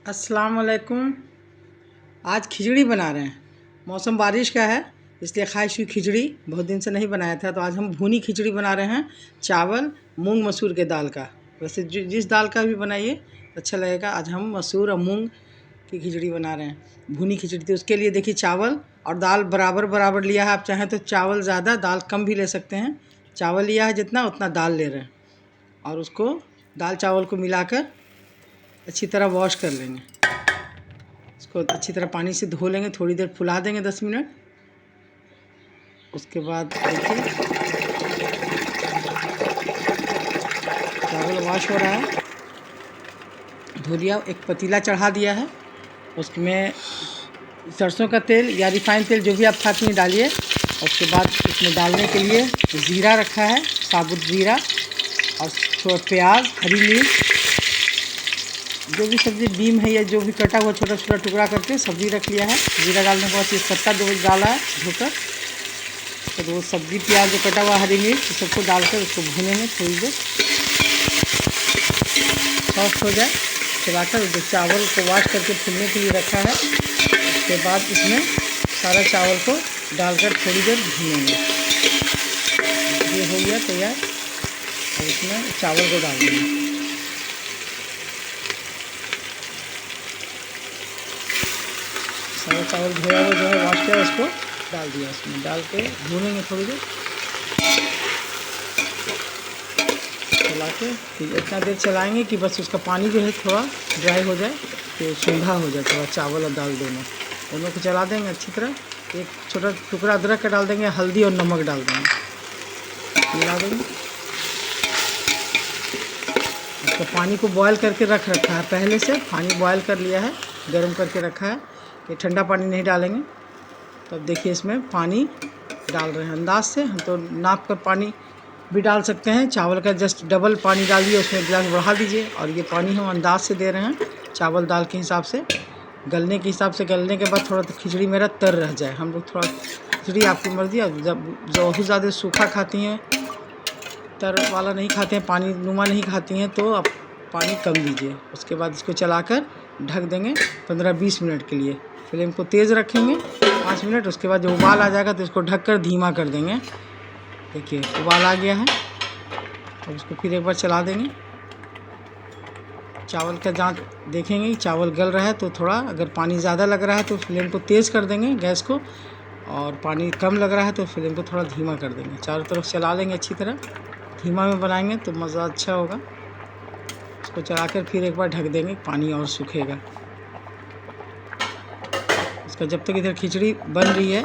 अस्सलाम वालेकुम। आज खिचड़ी बना रहे हैं। मौसम बारिश का है, इसलिए ख़ास हुई खिचड़ी बहुत दिन से नहीं बनाया था, तो आज हम भुनी खिचड़ी बना रहे हैं। चावल मूंग मसूर के दाल का, वैसे जिस दाल का भी बनाइए अच्छा लगेगा। आज हम मसूर और मूंग की खिचड़ी बना रहे हैं, भुनी खिचड़ी। तो उसके लिए देखिए चावल और दाल बराबर बराबर लिया है। आप चाहें तो चावल ज़्यादा दाल कम भी ले सकते हैं। चावल लिया है जितना उतना दाल ले रहे हैं, और उसको दाल चावल को मिलाकर अच्छी तरह वॉश कर लेंगे। इसको अच्छी तरह पानी से धो लेंगे, थोड़ी देर फुला देंगे 10 मिनट। उसके बाद देखिए चावल वॉश हो रहा है, धो लिया। एक पतीला चढ़ा दिया है, उसमें सरसों का तेल या रिफाइंड तेल जो भी आप खाती हैं डालिए। उसके बाद इसमें डालने के लिए ज़ीरा रखा है, साबुत ज़ीरा, और थोड़ा प्याज, हरी मिर्च, जो भी सब्ज़ी बीम है या जो भी कटा हुआ छोटा छोटा टुकड़ा करके सब्ज़ी रख लिया है। जीरा डालने के बाद ये पत्ता दो डाला है धोकर, तो वो सब्ज़ी प्याज जो कटा हुआ हरी मिर्च सबको डालकर उसको भूनेंगे थोड़ी देर, सॉफ्ट हो जाए। चलाकर जो चावल को वॉश करके फूलने के लिए रखा है, उसके बाद इसमें सारा चावल को डालकर थोड़ी देर भूनेंगे। ये हो गया तैयार, और इसमें चावल को डाल देंगे। सारा चावल धोया हुआ जो है वॉश किया उसको डाल दिया, उसमें डाल के भूनेंगे थोड़ी देर। चला के फिर इतना देर चलाएंगे कि बस उसका पानी जो है थोड़ा ड्राई हो जाए, तो सूंधा हो जाए थोड़ा चावल और दाल दोनों को चला देंगे अच्छी तरह। एक छोटा टुकड़ा अदरक का डाल देंगे, हल्दी और नमक डाल देंगे, मिला देंगे। उसका पानी को बॉयल करके रखा है पहले से, पानी बॉयल कर लिया है, गर्म करके रखा है। ये ठंडा पानी नहीं डालेंगे। तो अब देखिए इसमें पानी डाल रहे हैं अंदाज से, हम तो नाप कर पानी भी डाल सकते हैं। चावल का जस्ट डबल पानी डालिए, उसमें गिलास बढ़ा दीजिए, और ये पानी हम अंदाज से दे रहे हैं चावल दाल के हिसाब से, गलने के हिसाब से। गलने के बाद थोड़ा तो खिचड़ी मेरा तर रह जाए। हम लोग थोड़ा खिचड़ी आपकी मर्ज़ी, जब बहुत ज़्यादा सूखा खाती हैं, तर वाला नहीं खाते हैं, पानी नुमा नहीं खाती हैं, तो आप पानी कम दीजिए। उसके बाद इसको चलाकर ढक देंगे 15-20 मिनट के लिए। फ्लेम को तेज़ रखेंगे 5 मिनट। उसके बाद जब उबाल आ जाएगा तो इसको ढककर धीमा कर देंगे। देखिए उबाल आ गया है, अब इसको फिर एक बार चला देंगे। चावल का जांच देखेंगे, चावल गल रहा है तो थोड़ा, अगर पानी ज़्यादा लग रहा है तो फ्लेम को तेज़ कर देंगे गैस को, और पानी कम लग रहा है तो फ्लेम को थोड़ा धीमा कर देंगे। चारों तरफ चला लेंगे अच्छी तरह। धीमा में बनाएंगे तो मज़ा अच्छा होगा। इसको चलाकर फिर एक बार ढक देंगे, पानी और सूखेगा। इसका जब तक इधर खिचड़ी बन रही है,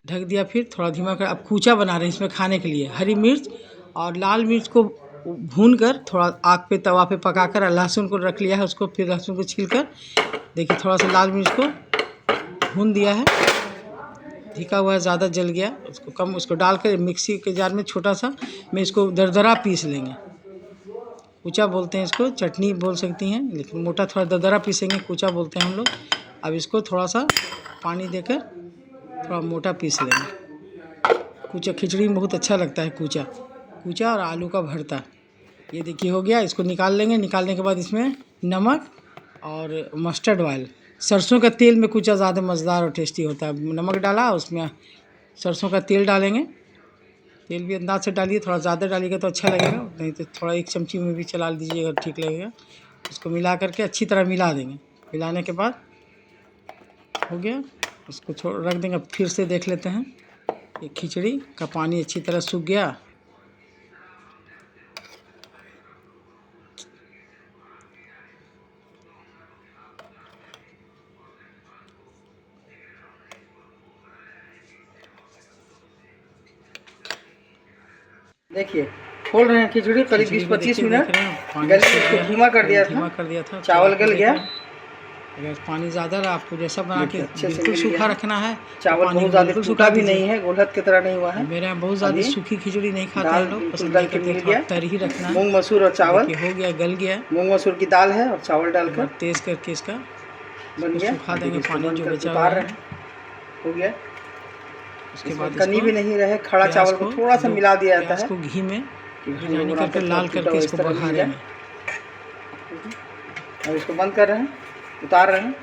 ढक दिया, फिर थोड़ा धीमा कर। अब कूचा बना रहे हैं इसमें खाने के लिए। हरी मिर्च और लाल मिर्च को भून कर थोड़ा आग पे तवा पे पकाकर, लहसुन को रख लिया है उसको, फिर लहसुन को छीलकर देखिए थोड़ा सा लाल मिर्च को भून दिया है। ढका हुआ है, ज़्यादा जल गया, उसको कम, उसको डालकर मिक्सी के जार में छोटा सा में इसको दरदरा पीस लेंगे। कूचा बोलते हैं इसको, चटनी बोल सकती हैं, लेकिन मोटा थोड़ा दरदरा पीसेंगे, कूचा बोलते हैं हम लोग। अब इसको थोड़ा सा पानी देकर थोड़ा मोटा पीस लेंगे। कूचा खिचड़ी में बहुत अच्छा लगता है, कूचा और आलू का भरता। ये देखिए हो गया, इसको निकाल लेंगे। निकालने के बाद इसमें नमक और मस्टर्ड ऑयल, सरसों का तेल में कूचा ज़्यादा मज़ेदार और टेस्टी होता है। नमक डाला, उसमें सरसों का तेल डालेंगे। तेल भी अंदाज से डालिए, थोड़ा ज़्यादा डालिएगा तो अच्छा लगेगा, नहीं तो थोड़ा 1 चमची में भी चला दीजिएगा, ठीक लगेगा। इसको मिला करके अच्छी तरह मिला देंगे। मिलाने के बाद हो गया, इसको छोड़ रख देंगे। फिर से देख लेते हैं, ये खिचड़ी का पानी अच्छी तरह सूख गया। देखिए खोल रहे हैं खिचड़ी, करीब 20-25 मिनट गल, इसको धीमा कर दिया था, चावल गल गया। अगर पानी ज़्यादा रहा, आपको जैसा बना के बिल्कुल सूखा रखना है। चावल बहुत ज़्यादा सूखा भी नहीं है, गोलहद की तरह नहीं हुआ है। मेरे यहाँ बहुत ज़्यादा सूखी खिचड़ी नहीं खाते हैं लोग, पसंद गल के मिल गया। तर ही रखना है। मूंग मसूर और चावल हो गया, गल गया। मूंग मसूर की दाल है और चावल डालकर तेज़ करके इसका बन गया। सुखा देंगे, पानी जो बचा हुआ है हो गया। उसके बाद कनी भी नहीं रहे, खड़ा चावल को थोड़ा सा मिला दिया जाता है। इसको घी में कि हम लोग बिरयानी बनाते करके हैं, लाल थोड़ा करके इस इसको तरह मिल बघारेंगे। जाए। अब इसको बंद कर रहे हैं, उतार रहे हैं।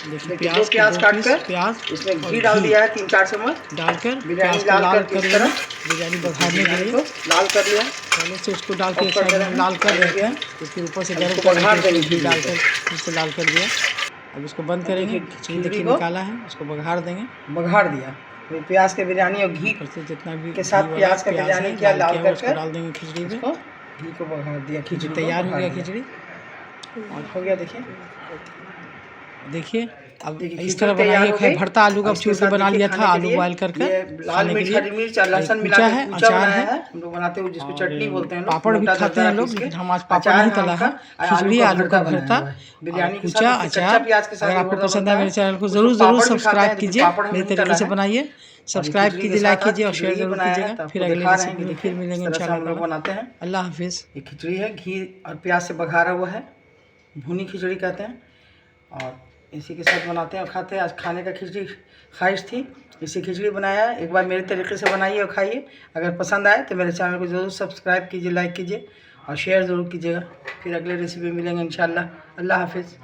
देखिए देखिए, प्याज दो प्याज काट कर प्याज इसमें और घी डाल दिया है 3-4 चम्मच। डालकर बिरयानी प्याज को लाल लाल कर कर इस लेना। तरह बिरयानी बघारने के बिरयानी लिए को लाल कर लिया। पहले से उसको डाल के ऑफ एक कर साइड दे में रहे हैं, लाल कर हो रहे गया। थे, तो फिर ऊपर से अब गर्म इसको करने बघार के देंगे लिए घी खिचड़ी को। डालकर फिर से लाल कर दिया। अब इसको बंद अब करेंगे। देखिए खिचड़ी खिचड़ी देखिए को निकाला है, इसको बघार देंगे। बघार दिया। तो प्याज के बिरयानी और घी ऊपर से जितना भी के घी साथ वाला प्याज का प्याज बिरयानी है किया, लाल लाल किया हुआ, कर उसको कर डाल देंगे खिचड़ी में। इसको घी को बघार दिया, खिचड़ी खिचड़ी को तैयार हो बघार गया। दिया। खिचड़ी और हो गया। देखिए देखिए अब देखिए इस खिचड़ी तरह तैयार बनाइए। हो खैर गई। भरता आलू का और इसके चूर के साथ बना देखिए लिया था, खाने के आलू लिए बॉयल कर ये लाल खाने के मिर्च, लिए। हरी मिर्च और लहसुन मिला कूचा के है, कूचा अचार बनाया है है। हम लोग बनाते हैं जिसको और चटनी बोलते हैं लोग। पापड़ भी मोटा खाते हैं दरदरा लोग, पीस के। लेकिन हम आज पापड़ अचार नहीं है तला आम है। का, खिचड़ी आलू का भरता बनाया हुआ है। बिरयानी के कुचा साथ कच्चा अचार। प्याज के साथ अगर ये आपको भरता पसंद बनता है है। मेरे चैनल को उसको ज़रूर पापड़ भी खाते सब्सक्राइब हैं, लेकिन कीजिए। पापड़ हमने मेरे नहीं तरीके तला से है। बनाइए, और ये सब्सक्राइब खिचड़ी के कीजिए, लाइक साथ कीजिए और खिचड़ी शेयर ही ज़रूर बनाया है, कीजिएगा। तो फिर आपको अगले दिखा रहे हैं रेसिपी कि में देखिए फिर इस मिलेंगे तरह से हम लोग इंशाल्लाह। बनाते हैं। अल्लाह हाफिज़। ये खिचड़ी है, घी और प्याज से बघारा हुआ है, भुनी खिचड़ी कहते हैं। और इसी के साथ बनाते हैं और खाते हैं। आज खाने का खिचड़ी ख्वाहिश थी, इसी खिचड़ी बनाया है। एक बार मेरे तरीके से बनाइए और खाइए। अगर पसंद आए तो मेरे चैनल को ज़रूर सब्सक्राइब कीजिए, लाइक कीजिए और शेयर ज़रूर कीजिएगा। फिर अगले रेसिपी में मिलेंगे इंशाल्लाह। अल्लाह हाफिज़।